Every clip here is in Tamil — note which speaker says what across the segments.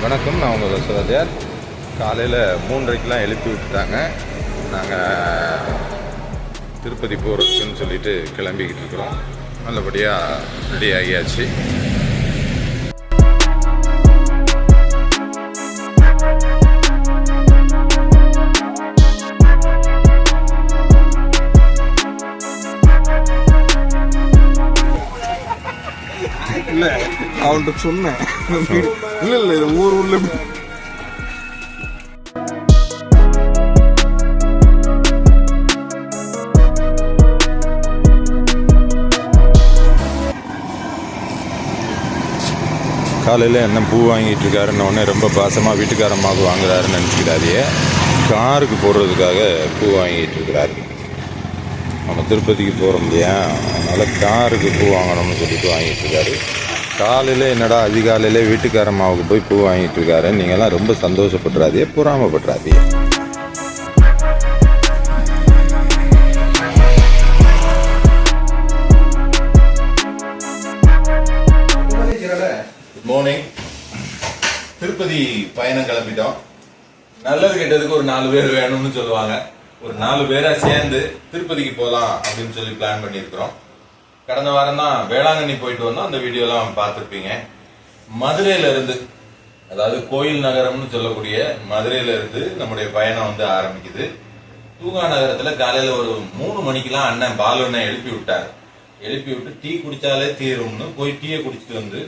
Speaker 1: வணக்கம், நான் உங்கள் வசவதியார். காலையில் 3:30க்கெலாம் எழுப்பி விட்டுட்டாங்க. நாங்கள் திருப்பதி போகிறதுக்குன்னு சொல்லிட்டு கிளம்பிக்கிட்டு இருக்கிறோம். நல்லபடியாக ரெடி ஆகியாச்சு.
Speaker 2: இல்லை அவன்கிட்ட சொன்னேன். இல்லை இது ஊர்ல
Speaker 1: காலையில் என்ன பூ வாங்கிட்டு இருக்காருன்னு உடனே ரொம்ப பாசமாக வீட்டுக்காரம்மாவுக்கு வாங்குறாருன்னு நினச்சிக்கிறாரியே. காருக்கு போடுறதுக்காக பூ வாங்கிட்டு இருக்கிறாரு. நம்ம திருப்பதிக்கு போகிறோம் இல்லையா, அதனால் காருக்கு பூ வாங்கணும்னு சொல்லிட்டு வாங்கிட்டு இருக்காரு. காலையில் என்னடா அதிகாலையில் வீட்டுக்காரம்மாவுக்கு போய் பூ வாங்கிட்டு இருக்காரு. நீங்கள்லாம் ரொம்ப சந்தோஷப்படுறாதே, பொறாமப்படுறாதே. Good morning. திருப்பதி பயணம் கிளம்பிட்டோம். நல்லது கெட்டதுக்கு ஒரு 4 பேர் வேணும்னு சொல்லுவாங்க. ஒரு 4 பேரா சேர்ந்து திருப்பதிக்கு போகலாம் அப்படின்னு சொல்லி பிளான் பண்ணியிருக்கிறோம். கடந்த வாரம் தான் வேளாங்கண்ணி போயிட்டு வந்தோம். அந்த வீடியோலாம் பார்த்துருப்பீங்க. மதுரையில இருந்து, அதாவது கோயில் நகரம்னு சொல்லக்கூடிய மதுரையில இருந்து நம்முடைய பயணம் ஆரம்பிக்குது. தூங்கா நகரத்துல காலையில ஒரு 3 மணிக்கெல்லாம் அண்ணன் பாலுனை எழுப்பி விட்டார். எழுப்பி விட்டு டீ குடிச்சாலே தீரும்னு போய் டீயை குடிச்சிட்டு வந்து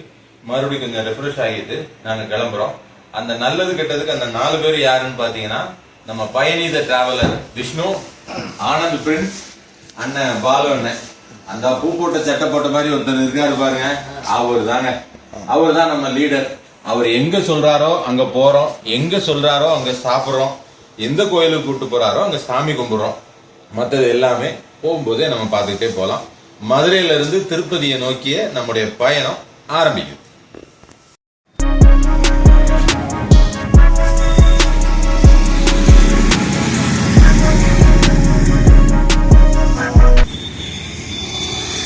Speaker 1: மறுபடியும் கொஞ்சம் ரெஃப்ரெஷ் ஆகிட்டு நாங்க கிளம்புறோம். அந்த நல்லது கெட்டதுக்கு அந்த 4 பேர் யாருன்னு பாத்தீங்கன்னா, நம்ம பயணித டிராவலர் விஷ்ணு, ஆனந்த் பிரின்ஸ், அண்ணன் பாலு அண்ணன், அந்த பூ போட்ட சட்டை போட்ட மாதிரி ஒருத்தர் இருக்காரு பாருங்க, அவர் தான் நம்ம லீடர். அவர் எங்க சொல்றாரோ அங்க போறோம், எங்க சொல்றாரோ அங்க சாப்பிடுறோம், எந்த கோயிலுக்கு கூப்பிட்டு போறாரோ அங்க சாமி கும்பிடுறோம். மற்றது எல்லாமே போகும்போதே நம்ம பார்த்துக்கிட்டே போகலாம். மதுரையில இருந்து திருப்பதியை நோக்கிய நம்முடைய பயணம் ஆரம்பிக்கும்.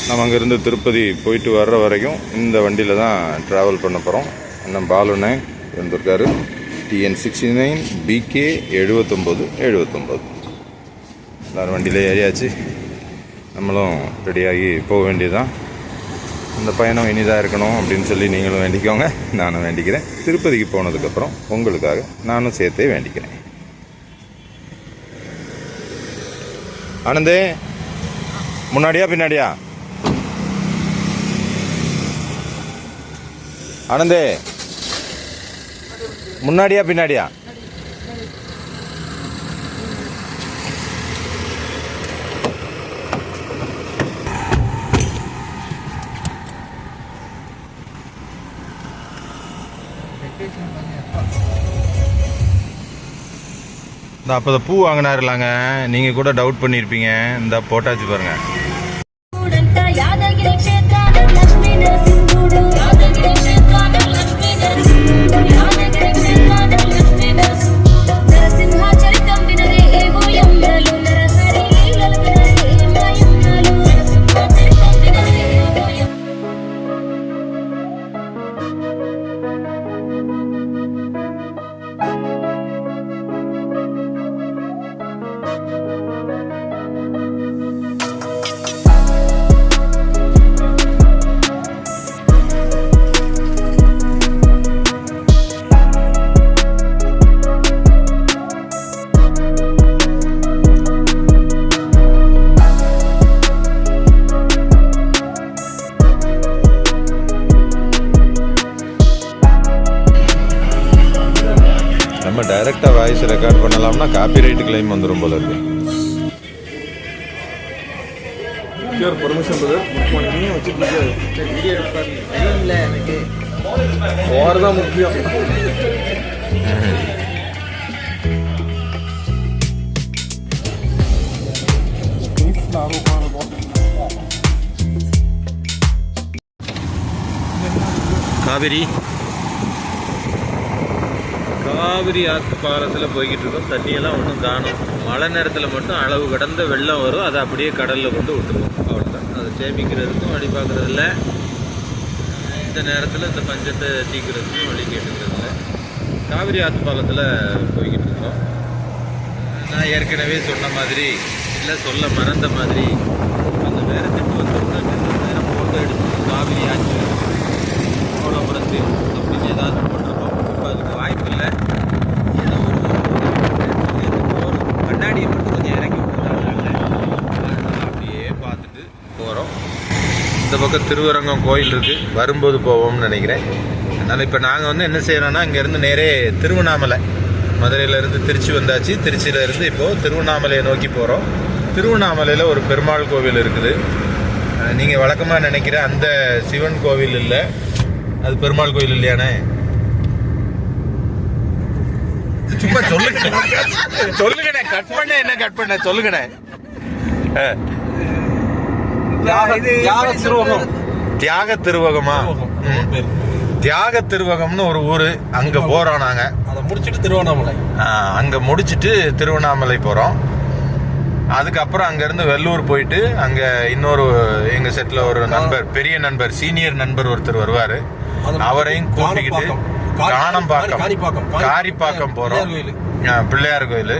Speaker 1: நம்ம அங்கேருந்து திருப்பதி போயிட்டு வர்ற வரைக்கும் இந்த வண்டியில் தான் ட்ராவல் பண்ண போகிறோம். அண்ணன் பாலுண்ணே இருந்திருக்காரு. TN 69 BK 79 எல்லாரும் வண்டியில் ஏறியாச்சு. நம்மளும் ரெடியாகி போக வேண்டியதுதான். அந்த பயணம் இனிதாக இருக்கணும் அப்படின்னு சொல்லி நீங்களும் வேண்டிக்கோங்க, நானும் வேண்டிக்கிறேன். திருப்பதிக்கு போனதுக்கப்புறம் உங்களுக்காக நானும் சேர்த்தே வேண்டிக்கிறேன். ஆனந்தே, முன்னாடியா பின்னாடியா? ஆனந்தே, முன்னாடியா பின்னாடியா? இந்த அப்போ பூ வாங்கினாருலாங்க, நீங்க கூட டவுட் பண்ணியிருப்பீங்க. இந்த போட்டாச்சு பாருங்க. நம்ம டைரக்டா வாய்ஸ் ரெக்கார்ட் பண்ணலாம்னா காப்பிரைட் கிளைம் வந்துடும் போல இருக்கு. முக்கியம். காவிரி ஆற்று பாலத்தில் போய்கிட்டு இருக்கோம். தண்ணியெல்லாம் ஒன்றும் காணும். மழை நேரத்தில் மட்டும் அளவு கடந்த வெள்ளம் வரும், அதை அப்படியே கடலில் கொண்டு விட்டுருவோம். அவ்வளோதான். அதை சேமிக்கிறதுக்கும் வழி பார்க்குறதில்ல. இந்த நேரத்தில் இந்த பஞ்சத்தை தீக்கிறதுக்கும் வழி கேட்டுக்கிறதில்ல. காவிரி ஆற்று பாலத்தில் போய்கிட்டு இருக்கோம். நான் ஏற்கனவே சொன்ன மாதிரி இல்லை சொல்ல மறந்த மாதிரி அந்த வேறு திட்டு வந்தோம்னா நேரம் ஃபோட்டோ எடுத்து காவிரி ஆற்று சோழபுரத்தில் அப்படின்னு ஏதாவது போட்டிருக்கோம். இப்போ அதுக்கு வாய்ப்பு இல்லை. ஏதோ ஒரு கண்ணாடியை மட்டும் கொஞ்சம் இறக்கி விட்டுருக்காங்க. அதனால் அப்படியே பார்த்துட்டு போகிறோம். இந்த பக்கம் திருவரங்கம் கோயில் இருக்குது, வரும்போது போவோம்னு நினைக்கிறேன். அதனால் இப்போ நாங்கள் வந்து என்ன செய்கிறோன்னா இங்கேருந்து நேரே திருவண்ணாமலை, மதுரையிலேருந்து திருச்சி வந்தாச்சு. திருச்சியிலேருந்து இப்போது திருவண்ணாமலையை நோக்கி போகிறோம். திருவண்ணாமலையில் ஒரு பெருமாள் கோவில் இருக்குது. நீங்கள் வழக்கமாக நினைக்கிற அந்த சிவன் கோவில் இல்லை, அது பெருமாள் கோவில் இல்லையானே? சும்மா சொல்லுங்கண்ணே. கட் பண்ண என்ன கட் பண்ண சொல்லுங்கண்ணே. தியாக திருவகமா? தியாக திருவகம்னு ஒரு ஊரு, அங்க போறோம் நாங்க. அதை முடிச்சுட்டு திருவண்ணாமலை, அங்க முடிச்சுட்டு திருவண்ணாமலை போறோம். அதுக்கப்புறம் அங்க இருந்து வெள்ளூர் போயிட்டு அங்க இன்னொரு எங்க செட்ல ஒரு நண்பர், பெரிய நண்பர், சீனியர் நண்பர் ஒருத்தர் வருவாரு. அவரையும் கூட்டிக்கிட்டு காரிப்பாக்கம் போறோம், பிள்ளையார் கோயில்.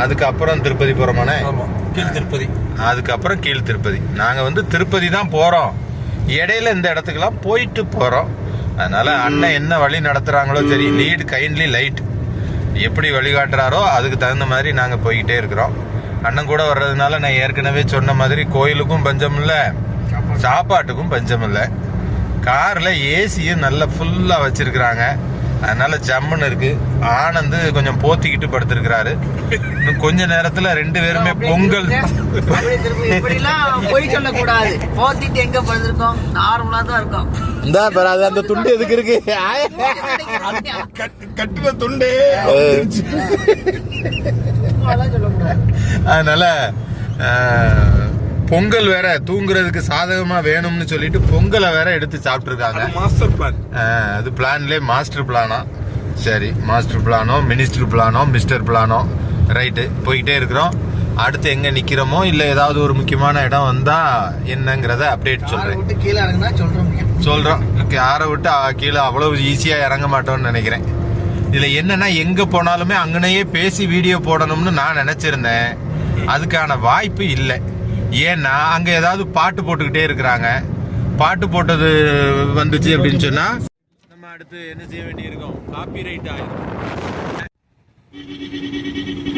Speaker 1: அதுக்கப்புறம் திருப்பதி போறோமானே, கீழ் திருப்பதி. அதுக்கப்புறம் கீழ் திருப்பதி. நாங்க வந்து திருப்பதி தான் போறோம். இடையில இந்த இடத்துக்கெல்லாம் போயிட்டு போறோம். அதனால அண்ணன் என்ன வழி நடத்துறாங்களோ சரி, லீட் கைண்ட்லி லைட், எப்படி வழிகாட்டுறாரோ அதுக்கு தகுந்த மாதிரி நாங்க போய்கிட்டே இருக்கிறோம். அண்ணன் கூட வர்றதுனால நான் ஏற்கனவே சொன்ன மாதிரி கோயிலுக்கும் பஞ்சம் இல்லை, சாப்பாட்டுக்கும் பஞ்சம் இல்லை. கார்ல ஏசியும் நல்லா ஃபுல்லா வச்சிருக்கிறாங்க. அதனால ஜம்முன்னு இருக்கு. ஆனந்து கொஞ்சம் போத்திக்கிட்டு படுத்திருக்கிறாரு. இன்னும் கொஞ்ச நேரத்துல ரெண்டு பேருமே பொங்கல்.
Speaker 3: போய் சொல்லக்கூடாது, போத்திட்டு எங்க படுத்திருக்கோம், நார்மலா தான் இருக்கும்.
Speaker 2: அது அந்த துண்டு எதுக்கு இருக்கு? கட்டுன துண்டு.
Speaker 1: அதனால பொங்கல் வேற தூங்குறதுக்கு சாதகமா வேணும்னு சொல்லிட்டு பொங்கலை வேற எடுத்து சாப்பிட்டுருக்காங்க.
Speaker 2: Master plan.
Speaker 1: அது பிளான்லேயே மாஸ்டர் பிளானா? சரி, மாஸ்டர் பிளானோ மினிஸ்டர் பிளானோ மிஸ்டர் பிளானோ, ரைட்டு. போய்கிட்டே இருக்கிறோம். அடுத்து எங்க நிக்கிறோமோ இல்லை ஏதாவது ஒரு முக்கியமான இடம் வந்தா என்னங்கிறத அப்டேட் சொல்றோம். யாரை விட்டு கீழே அவ்வளவு ஈஸியா இறங்க மாட்டோம்னு நினைக்கிறேன். இதுல என்னன்னா எங்க போனாலுமே அங்கனையே பேசி வீடியோ போடணும்னு நான் நினைச்சிருந்தேன். அதுக்கான வாய்ப்பு இல்லை. ஏன்னா அங்க ஏதாவது பாட்டு போட்டுக்கிட்டே இருக்கிறாங்க. பாட்டு போட்டது வந்துச்சு அப்படின்னு சொன்னா நம்ம அடுத்து என்ன செய்ய வேண்டியிருக்கோம், காப்பிரைட் ஆயிரும்.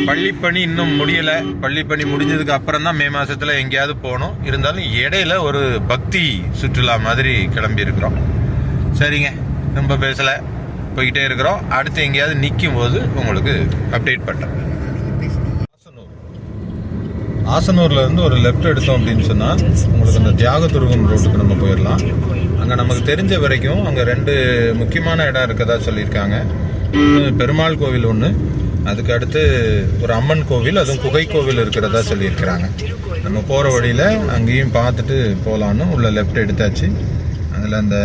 Speaker 1: பள்ளிப்பணி இன்னும் முடியல. பள்ளிப்பணி முடிஞ்சதுக்கு அப்புறம் தான் மே மாசத்துல எங்கேயாவது போகணும். இருந்தாலும் இடையில ஒரு பக்தி சுற்றுலா மாதிரி கிளம்பி இருக்கிறோம். சரிங்க, ரொம்ப பேசல, போய்கிட்டே இருக்கிறோம். அடுத்து எங்கேயாவது நிற்கும் போது உங்களுக்கு அப்டேட் பண்றேன். ஆசனூர்ல இருந்து ஒரு லெஃப்ட் எடுத்தோம் அப்படின்னு சொன்னா உங்களுக்கு அந்த தியாகதுருகம் ரோட்டுக்கு நம்ம போயிடலாம். அங்க நமக்கு தெரிஞ்ச வரைக்கும் அங்க ரெண்டு முக்கியமான இடம் இருக்கதா சொல்லியிருக்காங்க. பெருமாள் கோவில் ஒன்று, அதுக்கு அடுத்து ஒரு அம்மன் கோவில், அதுவும் குகை கோவில் இருக்கிறதா சொல்லியிருக்கிறாங்க. நம்ம போற வழியில அங்கேயும் பார்த்துட்டு போகலான்னு உள்ள லெஃப்ட் எடுத்தாச்சு. அதில் அந்த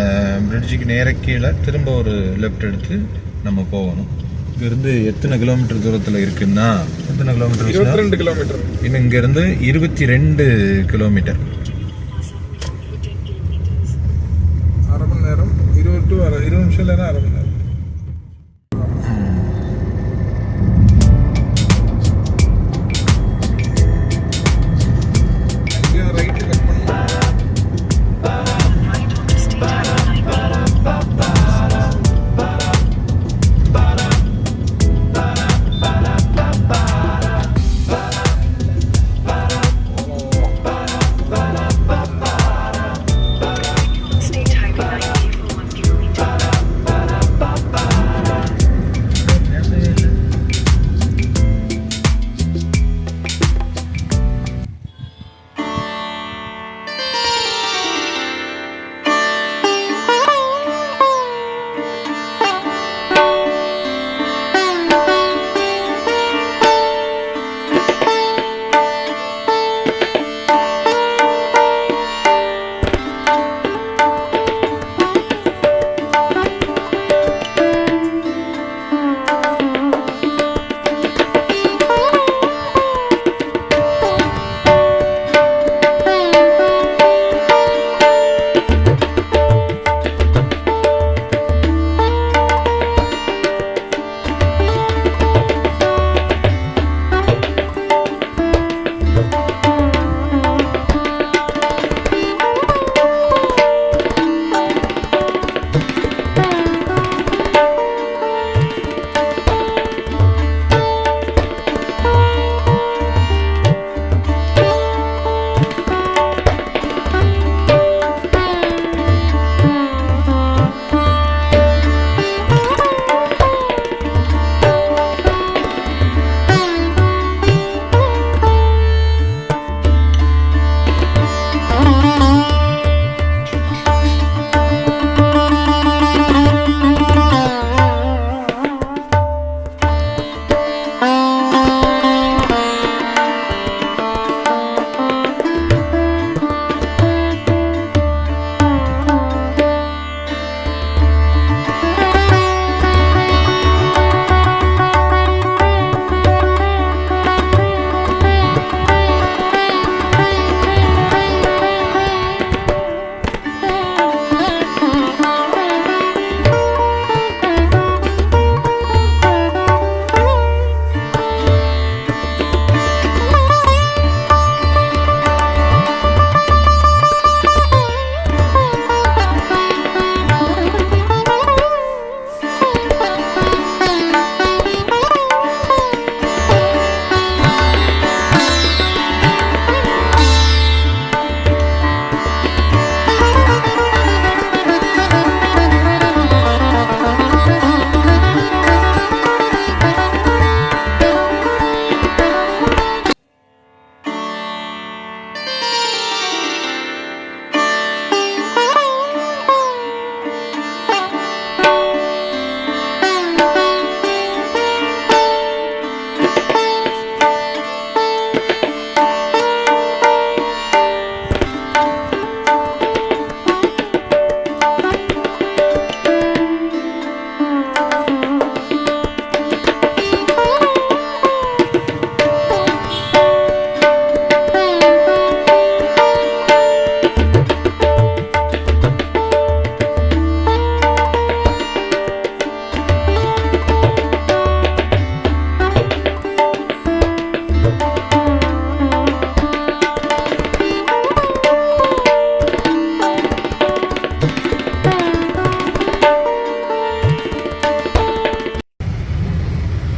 Speaker 1: பிரிட்ஜுக்கு நேர கீழே திரும்ப ஒரு லெஃப்ட் எடுத்து நம்ம போகணும். இங்கிருந்து எத்தனை கிலோமீட்டர் தூரத்தில் இருக்குன்னா, எத்தனை கிலோமீட்டர்?
Speaker 2: 22 கிலோமீட்டர்.
Speaker 1: இன்னும் இங்கிருந்து 22 கிலோமீட்டர்.
Speaker 2: அரை மணி நேரம், 20 நிமிஷம் இல்லைன்னா அரை மணி நேரம்.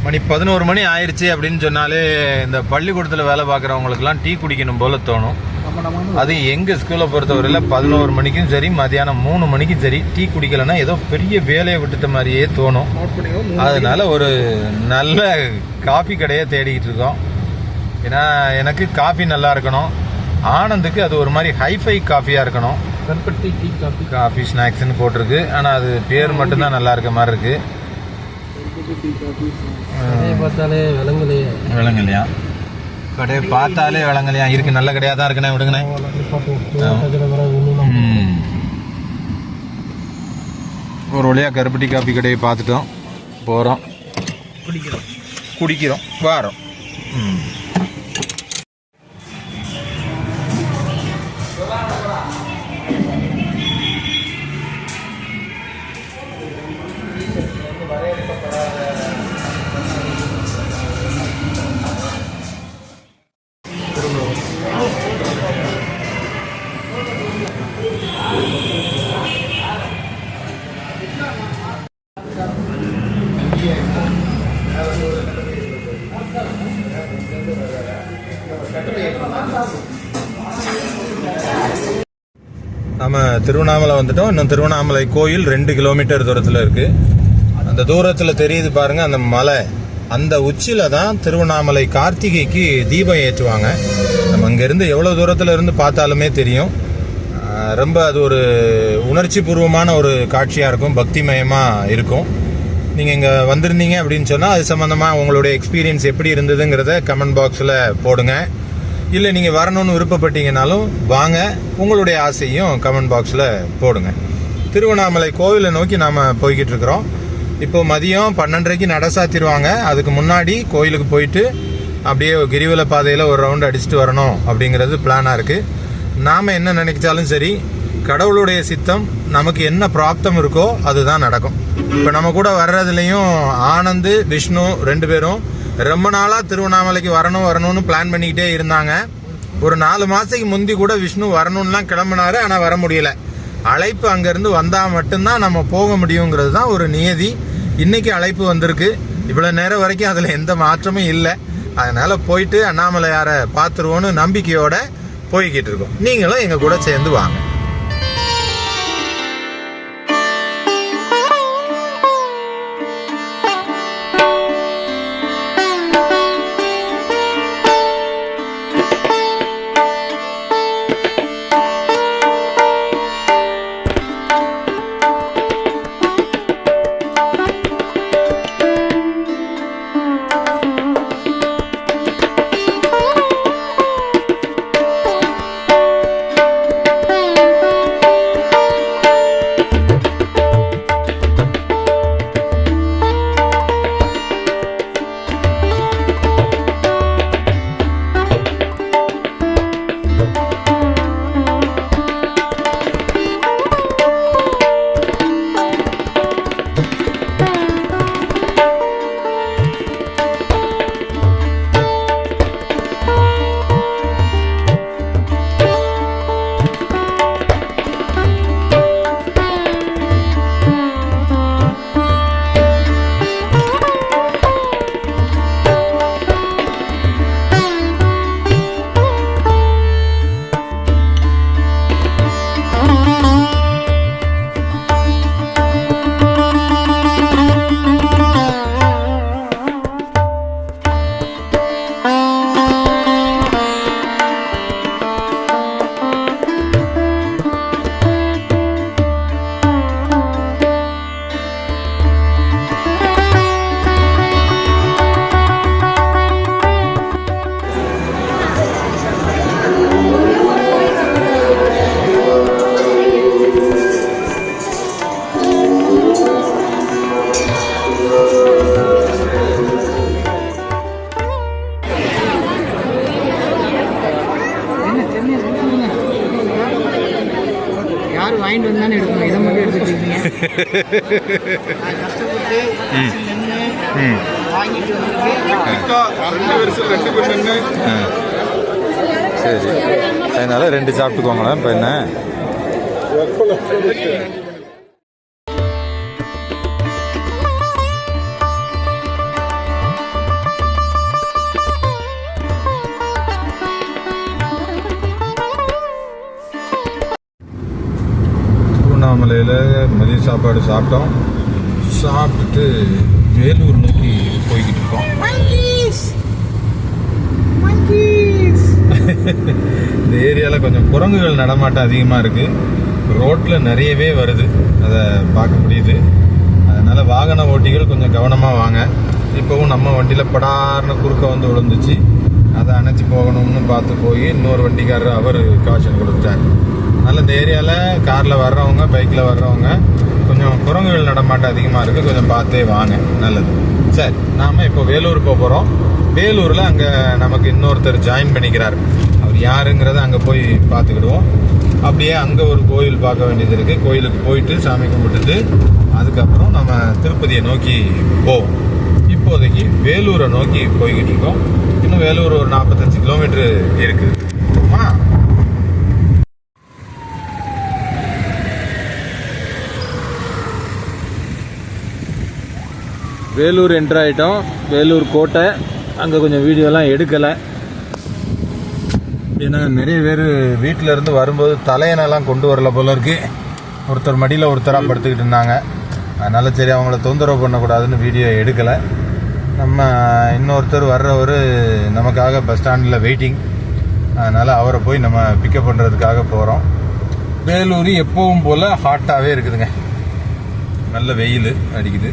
Speaker 1: மணி 11 மணி ஆயிடுச்சு அப்படின்னு சொன்னாலே இந்த பள்ளிக்கூடத்தில் வேலை பார்க்குறவங்களுக்குலாம் டீ குடிக்கணும் போல தோணும். அது எங்கள் ஸ்கூலை பொறுத்தவரையில் 11 மணிக்கும் சரி மதியானம் 3 மணிக்கும் சரி டீ குடிக்கலைன்னா ஏதோ பெரிய வேலையை விட்டுட்ட மாதிரியே தோணும். அதனால ஒரு நல்ல காஃபி கடையை தேடிக்கிட்டு இருக்கோம். ஏன்னா எனக்கு காஃபி நல்லா இருக்கணும், ஆனந்துக்கு அது ஒரு மாதிரி ஹைஃபை காஃபியாக இருக்கணும்.
Speaker 2: கருப்பட்டி டீ
Speaker 1: காஃபி ஸ்நாக்ஸ்ன்னு போட்டிருக்கு, ஆனால் அது பேர் மட்டும்தான் நல்லா இருக்க மாதிரி இருக்கு.
Speaker 2: பார்த்தாலே
Speaker 1: விளங்கலையா? கடையை பார்த்தாலே விளங்கலையா? இருக்கு, நல்ல கடையாக தான் இருக்குண்ணே, விடுங்கண்ணே. ஒரு வழியாக கருப்பட்டி காஃபி கடையை பார்த்துட்டோம், போகிறோம், குடிக்கிறோம், வாரோம். நம்ம திருவண்ணாமலை வந்துட்டோம். இன்னும் திருவண்ணாமலை கோயில் 2 கிலோமீட்டர் தூரத்தில் இருக்கு. அந்த தூரத்தில் தெரியுது பாருங்க அந்த மலை, அந்த உச்சியில தான் திருவண்ணாமலை கார்த்திகைக்கு தீபம் ஏற்றுவாங்க. நம்ம இங்கேருந்து எவ்வளோ தூரத்தில் இருந்து பார்த்தாலுமே தெரியும். ரொம்ப அது ஒரு உணர்ச்சி பூர்வமான ஒரு காட்சியாக இருக்கும், பக்திமயமாக இருக்கும். நீங்கள் இங்கே வந்திருந்தீங்க அப்படின்னு சொன்னால் அது சம்மந்தமாக உங்களுடைய எக்ஸ்பீரியன்ஸ் எப்படி இருந்ததுங்கிறத கமெண்ட் பாக்ஸில் போடுங்க. இல்லை நீங்கள் வரணும்னு விருப்பப்பட்டீங்கனாலும் வாங்க, உங்களுடைய ஆசையும் கமெண்ட் பாக்ஸில் போடுங்க. திருவண்ணாமலை கோவிலை நோக்கி நாம் போய்கிட்டு இருக்கிறோம். இப்போ மதியம் 12:30 நட சாத்திடுவாங்க. அதுக்கு முன்னாடி கோயிலுக்கு போயிட்டு அப்படியே கிரிவல பாதையில் ஒரு ரவுண்டு அடிச்சுட்டு வரணும் அப்படிங்கிறது பிளானாக இருக்குது. நாம் என்ன நினைச்சாலும் சரி, கடவுளுடைய சித்தம், நமக்கு என்ன பிராப்தம் இருக்கோ அதுதான் நடக்கும். இப்போ நம்ம கூட வர்றதுலேயும் ஆனந்த், விஷ்ணு 2 பேரும் ரொம்ப நாளாக திருவண்ணாமலைக்கு வரணும்னு பிளான் பண்ணிக்கிட்டே இருந்தாங்க. ஒரு 4 மாதத்துக்கு முந்தி கூட விஷ்ணு வரணும்லாம் கிளம்பினாரு, ஆனால் வர முடியல. அழைப்பு அங்கேருந்து வந்தால் மட்டும்தான் நம்ம போக முடியுங்கிறது தான் ஒரு நியதி. இன்னைக்கு அழைப்பு வந்திருக்கு. இவ்வளோ நேரம் வரைக்கும் அதில் எந்த மாற்றமும் இல்லை. அதனால் போயிட்டு அண்ணாமலையாரை பார்த்துருவோன்னு நம்பிக்கையோட போய்கிட்டு இருக்கோம். நீங்களும் எங்கள் கூட சேர்ந்து வாங்க.
Speaker 3: வாங்கிட்டு வந்தானே எடுக்கணும், இதை மட்டும் எடுத்துக்கிட்டீங்க. கஷ்டப்பட்டு வாங்கிட்டு வந்து
Speaker 1: சரி, அதனால 2 சாப்பிட்டுக்கோங்களேன். இப்போ என்ன சாப்பாடு சாப்பிட்டோம். சாப்பிட்டுட்டு வேலூர் நோக்கி போய்கிட்டு இருக்கோம். இந்த ஏரியாவில் கொஞ்சம் குரங்குகள் நடமாட்டம் அதிகமாக இருக்கு. ரோட்டில் நிறையவே வருது, அதை பார்க்க முடியுது. அதனால வாகன ஓட்டிகள் கொஞ்சம் கவனமாக வாங்க. இப்போவும் நம்ம வண்டியில் படார்னு குறுக்க வந்து விழுந்துச்சு. அதை அணைச்சி போகணும்னு பார்த்து போய் இன்னொரு வண்டிக்காரர் அவர் காஷன் கொடுத்துட்டார். அதனால் இந்த ஏரியாவில் காரில் வர்றவங்க, பைக்கில் வர்றவங்க கொஞ்சம் குரங்குகள் நடமாட்டம் அதிகமாக இருக்குது, கொஞ்சம் பார்த்தே வாங்க, நல்லது. சரி, நாம் இப்போ வேலூர் போக போகிறோம். வேலூரில் அங்கே நமக்கு இன்னொருத்தர் ஜாயின் பண்ணிக்கிறார். அவர் யாருங்கிறத அங்கே போய் பார்த்துக்கிடுவோம். அப்படியே அங்கே ஒரு கோயில் பார்க்க வேண்டியது இருக்குது. கோயிலுக்கு போயிட்டு சாமி கும்பிட்டுட்டு அதுக்கப்புறம் நம்ம திருப்பதியை நோக்கி போவோம். இப்போதைக்கு வேலூரை நோக்கி போய்கிட்டு இருக்கோம். இன்னும் வேலூர் ஒரு 45 கிலோமீட்டர் இருக்குது. வேலூர் என்ட்ரு ஆகிட்டோம். வேலூர் கோட்டை. அங்கே கொஞ்சம் வீடியோலாம் எடுக்கலை, ஏன்னா நிறைய பேர் வீட்டில் இருந்து வரும்போது தலையணெல்லாம் கொண்டு வரல போல இருக்கு. ஒருத்தர் மடியில் ஒருத்தராக படுத்துக்கிட்டு இருந்தாங்க. அதனால் சரி, அவங்கள தொந்தரவு பண்ணக்கூடாதுன்னு வீடியோ எடுக்கலை. நம்ம இன்னொருத்தர் வர்றவர் நமக்காக பஸ் ஸ்டாண்டில் வெயிட்டிங். அதனால் அவரை போய் நம்ம பிக்கப் பண்ணுறதுக்காக போகிறோம். வேலூர் எப்பவும் போல் ஹாட்டாகவே இருக்குதுங்க. நல்ல வெயில் அடிக்குது.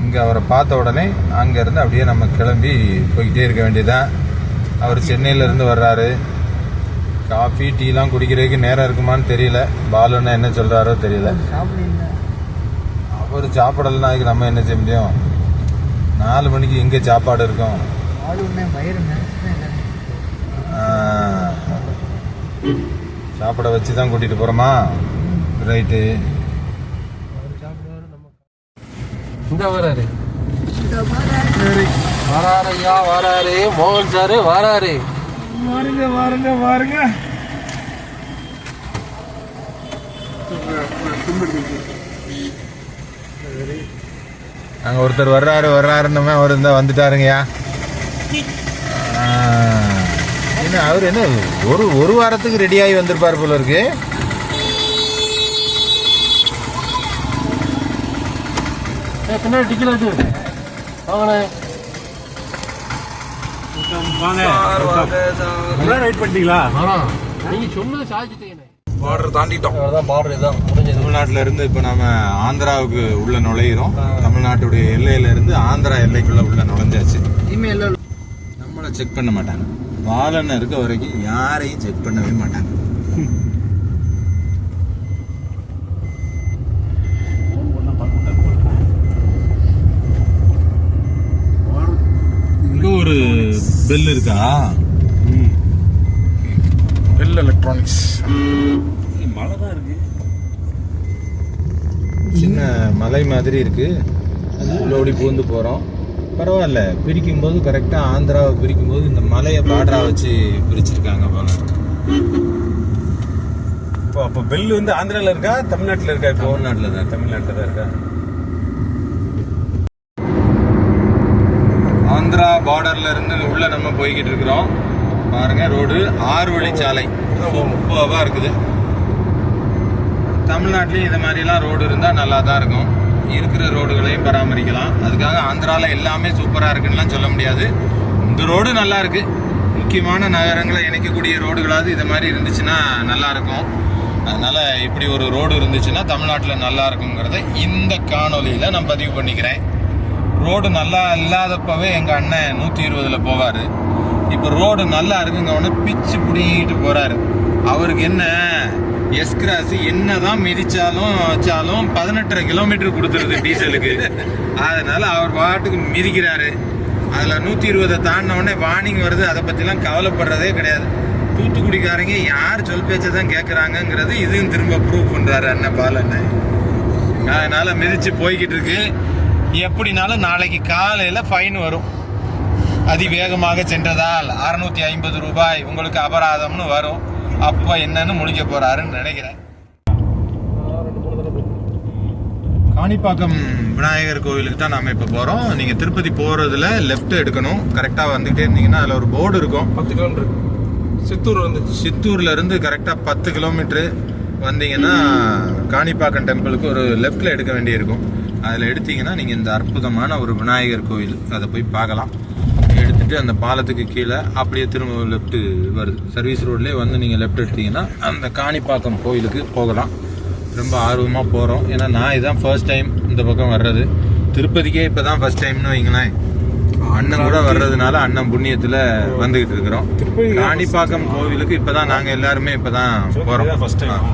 Speaker 1: இங்கே அவரை பார்த்த உடனே அங்கேருந்து அப்படியே நம்ம கிளம்பி போய்கிட்டே இருக்க வேண்டியதான். அவர் சென்னையிலேருந்து வர்றாரு. காஃபி டீலாம் குடிக்கிறதுக்கு நேரம் இருக்குமான்னு தெரியல. பாலுன்னா என்ன சொல்கிறாரோ தெரியல. அவர் சாப்பிடலன்னா அதுக்கு நம்ம என்ன செய்ய முடியும்? 4 மணிக்கு எங்கே சாப்பாடு இருக்கும்? சாப்பிட வச்சு தான் கூட்டிகிட்டு போகிறோமா? ரைட்டு.
Speaker 4: இந்த வராரு வராரையா, வராரு மோகன் சாரு, வராரு.
Speaker 2: வாருங்க வாருங்க வாருங்க.
Speaker 1: அங்கே ஒருத்தர் வர்றாருன்னு அவர் இருந்தால் வந்துட்டாருங்கய்யா. என்ன அவர் என்ன ஒரு வாரத்துக்கு ரெடியாகி வந்திருப்பார் போல இருக்கு.
Speaker 4: பின்னாடி டிக்கெட் இருக்கு, வாங்கண்ணே.
Speaker 2: வெயிட் பண்ணிட்டீங்களா?
Speaker 4: நீங்க சொன்னது சாதிச்சிட்டீங்கண்ணே.
Speaker 2: பார்டர் தாண்டிட்டோம்.
Speaker 4: அவ்வளோதான், பார்டர் இதான் முடிஞ்சது.
Speaker 1: தமிழ்நாட்டில இருந்து இப்போ நாம ஆந்திராவுக்கு உள்ள நுழையிறோம். தமிழ்நாட்டுடைய எல்லையில இருந்து ஆந்திரா எல்லைக்குள்ள உள்ள நுழைஞ்சாச்சு. நம்மளை செக் பண்ண மாட்டாங்க. பாலனை இருக்க வரைக்கும் யாரையும் செக் பண்ணவே மாட்டாங்க. இங்க ஒரு பெல் இருக்கா?
Speaker 2: Bell electronics.
Speaker 1: மழை தான் இருக்கு, சின்ன மலை மாதிரி இருக்கு. ஓடி பூந்து போறோம். பரவாயில்ல, பிரிக்கும் போது கரெக்டா ஆந்திராவை பிரிக்கும் போது இந்த மலையை பார்டரா வச்சு பிரிச்சிருக்காங்க போல.
Speaker 2: அப்போ பெல் வந்து ஆந்திரால இருக்கா, தமிழ்நாட்டுல இருக்கா?
Speaker 1: தமிழ்நாட்டில் தான், தமிழ்நாட்டில் தான் இருக்கா. ஆந்திரா பார்டர்ல இருந்து உள்ள நம்ம போய்கிட்டு இருக்கிறோம். பாருங்க, ரோடு 6 வழிச்சாலை சூப்பராக இருக்குது. தமிழ்நாட்டிலையும் இந்த மாதிரிலாம் ரோடு இருந்தால் நல்லா தான் இருக்கும். இருக்கிற ரோடுகளையும் பராமரிக்கலாம். அதுக்காக ஆந்திராவில் எல்லாமே சூப்பராக இருக்குன்னுலாம் சொல்ல முடியாது. இந்த ரோடு நல்லா இருக்கு. முக்கியமான நகரங்களை இணைக்கக்கூடிய ரோடுகளாவது இது மாதிரி இருந்துச்சுன்னா நல்லா இருக்கும். அதனால இப்படி ஒரு ரோடு இருந்துச்சுன்னா தமிழ்நாட்டில் நல்லா இருக்குங்கிறத இந்த காணொலியில் நான் பதிவு பண்ணிக்கிறேன். ரோடு நல்லா இல்லாதப்பவே எங்கள் அண்ணன் 120ல் போவார். இப்போ ரோடு நல்லா இருக்குங்க உடனே பிச்சு பிடிங்கிட்டு போகிறாரு. அவருக்கு என்ன எஸ்கிராஸ் என்னதான் மிதிச்சாலும் வச்சாலும் 18 கிலோமீட்டர் கொடுத்துருது டீசலுக்கு. அதனால அவர் பாட்டுக்கு மிதிக்கிறாரு. அதில் 120 தாண்டின உடனே வார்னிங் வருது. அதை பற்றிலாம் கவலைப்படுறதே கிடையாது. தூத்துக்குடிக்காரங்க யார் சொல் பேச்சை தான் கேட்குறாங்கங்கிறது இதையும் திரும்ப ப்ரூவ் பண்ணுறாரு அண்ணன் பாலண்ணன். அதனால மிதிச்சு போய்கிட்டு இருக்கு. எப்படினாலும் நாளைக்கு காலையில் ஃபைன் வரும். அதிவேகமாக சென்றதால் 650 ரூபாய் உங்களுக்கு அபராதம்னு வரும். அப்போ என்னன்னு முடிக்க போறாருன்னு நினைக்கிறேன். காணிப்பாக்கம் விநாயகர் கோவிலுக்கு தான் நாம இப்ப போறோம். நீங்க திருப்பதி போறதுல லெஃப்ட் எடுக்கணும். கரெக்டா வந்துகிட்டே இருந்தீங்கன்னா அதுல ஒரு போர்டு இருக்கும்.
Speaker 2: 10 கிலோமீட்டர் சித்தூர் வந்து
Speaker 1: சித்தூர்ல இருந்து கரெக்டா 10 கிலோமீட்டர். வந்தீங்கன்னா காணிப்பாக்கம் டெம்பிளுக்கு ஒரு லெஃப்டில் எடுக்க வேண்டியிருக்கும். அதில் எடுத்தீங்கன்னா நீங்கள் இந்த அற்புதமான ஒரு விநாயகர் கோவில் அதை போய் பார்க்கலாம். எடுத்துகிட்டு அந்த பாலத்துக்கு கீழே அப்படியே திரும்ப லெஃப்ட்டு வருது. சர்வீஸ் ரோட்லேயே வந்து நீங்கள் லெஃப்ட் எடுத்தீங்கன்னா அந்த காணிப்பாக்கம் கோவிலுக்கு போகலாம். ரொம்ப ஆர்வமாக போகிறோம். ஏன்னா நான் இதுதான் ஃபர்ஸ்ட் டைம் இந்த பக்கம் வர்றது. திருப்பதிக்கே இப்போ தான் ஃபர்ஸ்ட் டைம்னு வைங்களேன். அண்ணன் கூட வர்றதுனால அண்ணன் புண்ணியத்தில் வந்துக்கிட்டு இருக்கிறோம். காணிப்பாக்கம் கோவிலுக்கு இப்போ தான் நாங்கள் எல்லாருமே இப்போ தான் போகிறோம் first time.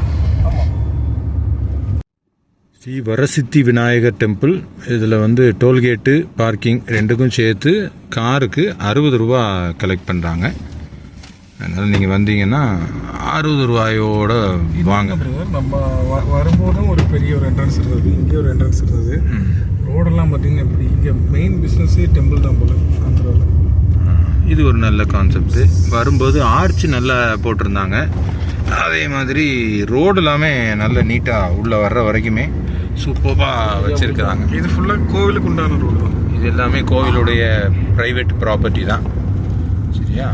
Speaker 1: Sri Varasiddhi Vinayagar temple. இதில் வந்து டோல்கேட்டு பார்க்கிங் ரெண்டுக்கும் சேர்த்து காருக்கு 60 ரூபா கலெக்ட் பண்ணுறாங்க. அதனால் நீங்கள் வந்தீங்கன்னா 60 ரூபாயோட வாங்க.
Speaker 2: நம்ம வரும்போதும் ஒரு பெரிய ஒரு என்ட்ரன்ஸ் இருந்தது, இங்கே ஒரு என்ட்ரன்ஸ் இருந்தது. ரோடெல்லாம் பார்த்தீங்கன்னா எப்படி இங்கே மெயின் பிஸ்னஸே டெம்பிள் தான் போல ஆந்திராவில்.
Speaker 1: இது ஒரு நல்ல கான்செப்ட். வரும்போது ஆர்ச் நல்லா போட்டிருந்தாங்க. அதே மாதிரி ரோடு எல்லாமே நல்ல நீட்டாக உள்ளே வர்ற வரைக்குமே சூப்பராக வச்சுருக்கிறாங்க.
Speaker 2: இது ஃபுல்லாக கோவிலுக்கு உண்டான ரோடு தான்.
Speaker 1: இது எல்லாமே கோவிலுடைய ப்ரைவேட் ப்ராப்பர்ட்டி தான். சரியா?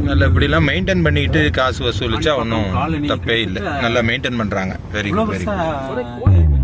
Speaker 1: நல்ல இப்படிலாம் மெயின்டைன் பண்ணிக்கிட்டு காசு வசூலிச்சா ஒன்றும் தப்பே இல்லை. நல்லா மெயின்டைன் பண்ணுறாங்க. Very good, very good.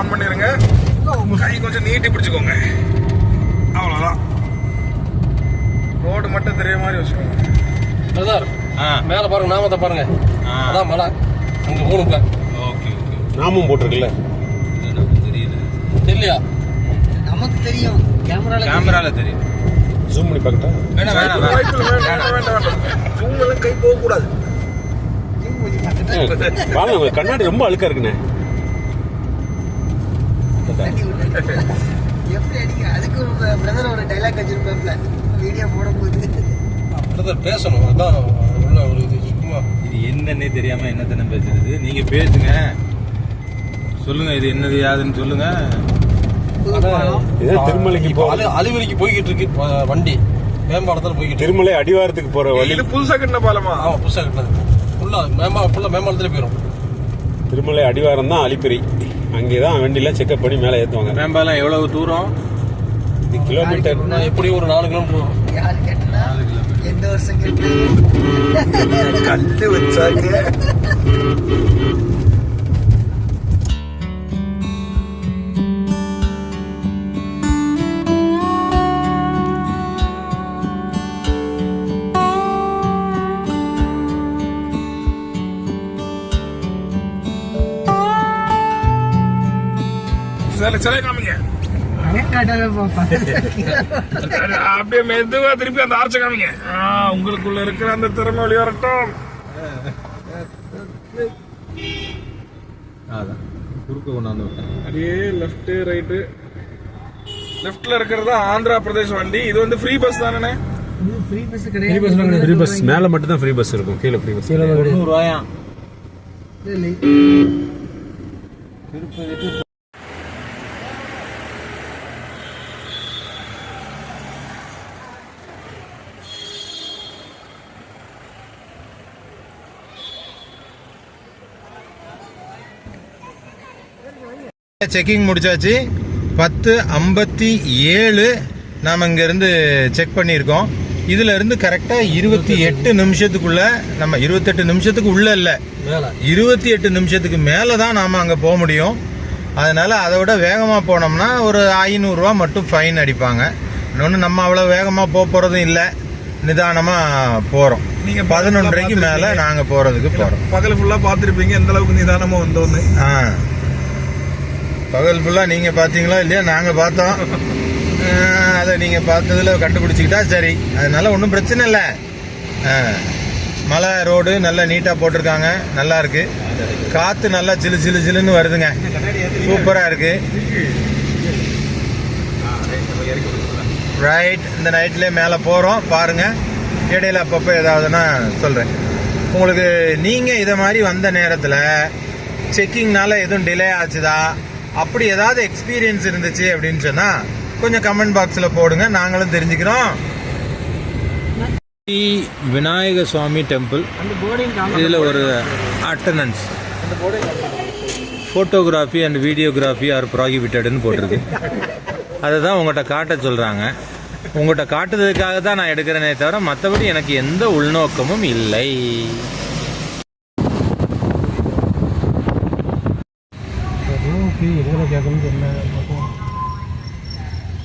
Speaker 2: On பண்ணிருங்க. கை கொஞ்சம் நீட்டி பிடிச்சுக்கோங்க. அவ்வளோதான். ரோடு மட்டும் தெரிய மாதிரி வச்சுக்கோங்க.
Speaker 4: பிரதர் மேல பாருங்க, நாமத்தை பாருங்க. அதான் மலை அங்க போகணும்ல.
Speaker 1: Okay okay.
Speaker 5: நாமும் போட்டிருக்குல்ல,
Speaker 1: தெரியுது.
Speaker 4: தெரியலையா?
Speaker 3: நமக்கு தெரியும்,
Speaker 1: கேமரால தெரியும்.
Speaker 5: ஜூம் பண்ணி பார்க்கட்டா?
Speaker 1: வேணாம் வேணாம்
Speaker 2: வேண்டாம். ஜூம் எல்லாம் கை போகக்கூடாது.
Speaker 5: வாங்க, உங்க கண்ணாடி ரொம்ப அழுக்கா இருக்குண்ணே.
Speaker 3: எப்படி அடிக்கிற அதுக்கு ஒரு பிரதர் ஒரு டைலாக் வச்சிருப்பாப்ல வீடியோ போடும்போது.
Speaker 4: பிரதர் பேசணும், அதான் உள்ள ஒரு இது. சும்மா
Speaker 1: இது என்னன்னே தெரியாம என்னத்தனை பேசுறது. நீங்க பேசுங்க, சொல்லுங்க இது என்னது யாதுன்னு சொல்லுங்க.
Speaker 5: இதே திருமலைக்கு போற
Speaker 4: அலிவலிக்கு போய்கிட்டு இருக்கு வண்டி, மேம்பாலத்தில் போய்கிட்டு இருக்கு.
Speaker 5: திருமலை அடிவாரத்துக்கு போற வழி.
Speaker 2: இது புதுசா கட்டின பாலமா?
Speaker 4: ஆமா, புதுசாக கட்டினது. ஃபுல்லா மேம்பாலத்துல போயிடும்.
Speaker 5: திருமலை அடிவாரம் தான் அலிப்பிரி. அங்கேதான் வண்டிலாம் செக்அப் பண்ணி மேலே ஏற்றுவாங்க.
Speaker 1: மேம்பாலம் எவ்வளவு தூரம்?
Speaker 5: இது கிலோமீட்டர்
Speaker 4: எப்படியும் ஒரு 4 கிலோமீட்டர் வரும்.
Speaker 3: யாரு கேட்டா எந்த வருஷம் கேட்டு
Speaker 2: கல்லு வச்சாங்க. சிலை காமிங்க. அப்படியே மெதுவா திருப்பி அந்த ஆர்ச்சை காமிங்க. உங்களுக்குள்ள இருக்கிற அந்த திறமை வெளிவரட்டும்.
Speaker 1: அதான் குறுக்க கொண்டாந்து விட்டேன்.
Speaker 2: அப்படியே லெஃப்ட் ரைட்டு. லெஃப்ட்ல இருக்கிறது ஆந்திரா பிரதேஷ் வண்டி. இது வந்து ஃப்ரீ பஸ் தானே?
Speaker 3: ஃப்ரீ பஸ் கிடையாது.
Speaker 5: ஃப்ரீ பஸ் மேலே மட்டும் தான் ஃப்ரீ பஸ் இருக்கும், கீழே ஃப்ரீ பஸ்.
Speaker 1: 100 ரூபாயா? செக்கிங் முடிச்சாச்சு. 10:57 நாம் இங்கேருந்து செக் பண்ணியிருக்கோம். இதில் இருந்து கரெக்டாக 28 நிமிஷத்துக்குள்ள, நம்ம 28 நிமிஷத்துக்கு உள்ள இல்லை, 28 நிமிஷத்துக்கு மேலே தான் நாம் அங்கே போக முடியும். அதனால் அதை விட வேகமாக போனோம்னா ஒரு 500 ரூபா மட்டும் ஃபைன் அடிப்பாங்க. இன்னொன்று நம்ம அவ்வளோ வேகமாக போகிறதும் இல்லை, நிதானமாக போகிறோம். நீங்கள் 11:30க்கு மேலே நாங்கள் போகிறதுக்கு போகிறோம்.
Speaker 2: பகல் ஃபுல்லாக பார்த்துருப்பீங்க எந்த அளவுக்கு நிதானமாக வந்தோன்னு.
Speaker 1: பகல் ஃபுல்லாக நீங்கள் பார்த்தீங்களா இல்லையா? நாங்கள் பார்த்தோம். அதை நீங்கள் பார்த்ததில் கண்டுபிடிச்சிக்கிட்டா சரி, அதனால ஒன்றும் பிரச்சனை இல்லை. மலை ரோடு நல்லா நீட்டாக போட்டிருக்காங்க, நல்லா இருக்கு. காற்று நல்லா சிலு சிலு சிலுன்னு வருதுங்க, சூப்பராக இருக்கு. ரைட், இந்த நைட்லேயே மேலே போகிறோம் பாருங்கள். இடையில அப்பப்போ ஏதாவதுன்னா சொல்கிறேன் உங்களுக்கு. நீங்கள் இதை மாதிரி வந்த நேரத்தில் செக்கிங்னால எதுவும் டிலே ஆச்சுதா, அப்படி ஏதாவது எக்ஸ்பீரியன்ஸ் இருந்துச்சு அப்படின்னு சொன்னால் கொஞ்சம் கமெண்ட் பாக்ஸில் போடுங்க, நாங்களும் தெரிஞ்சுக்கிறோம். விநாயக சுவாமி டெம்பிள். இதில் ஒரு attendance, photography and videography are ப்ராஹிபிட்டட்னு போட்டிருக்கு. அதை தான் உங்கள்கிட்ட காட்ட சொல்கிறாங்க. உங்கள்கிட்ட காட்டுறதுக்காக தான் நான் எடுக்கிறேனே தவிர மற்றபடி எனக்கு எந்த உள்நோக்கமும் இல்லை.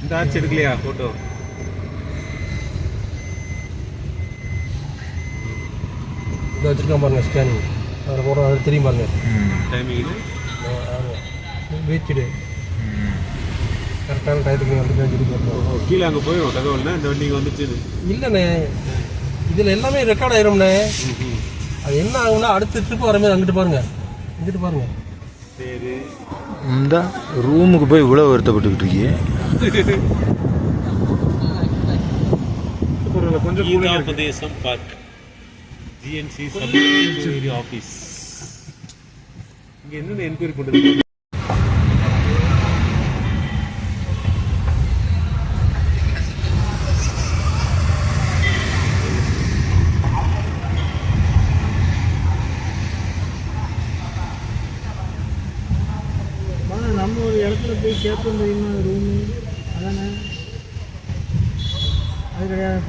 Speaker 1: இந்த ஆச்சு எடுக்கலையா ஃபோட்டோ?
Speaker 4: இதை வச்சுருக்கேன் பாருங்க, ஸ்கேனிங். அதில் போகிறோம், அது தெரியும் பாருங்க.
Speaker 1: டைமிங்
Speaker 4: பீச்சுடு கரெக்டான டயத்துக்கு வந்து பேசிட்டு
Speaker 5: கீழே அங்கே போயிடும் தகவல்னா இந்த வண்டிக்கு வந்துச்சு.
Speaker 4: இல்லைண்ணே, இதில் எல்லாமே ரெக்கார்ட் ஆயிரும்ண்ணே. அது என்ன ஆகும்னா அடுத்த ட்ரிப் வர மாதிரி அங்கிட்டு பாருங்க, இங்கிட்டு பாருங்க.
Speaker 5: சரி,
Speaker 1: இந்த ரூமுக்கு போய் இவ்வளோ வருத்தப்பட்டுக்கிட்டு இருக்கீங்க.
Speaker 5: கொஞ்சம் கீதாபதேசம் பார்க், ஜிஎன்சி சப் ஆஃபீஸ். இங்கே என்னென்ன என்கொயரி பண்ணுறது?
Speaker 3: நம்ம ஒரு இடத்துல போய் கேட்போம் தெரியுமா, ரூமு அதானே, அது கிடையாது.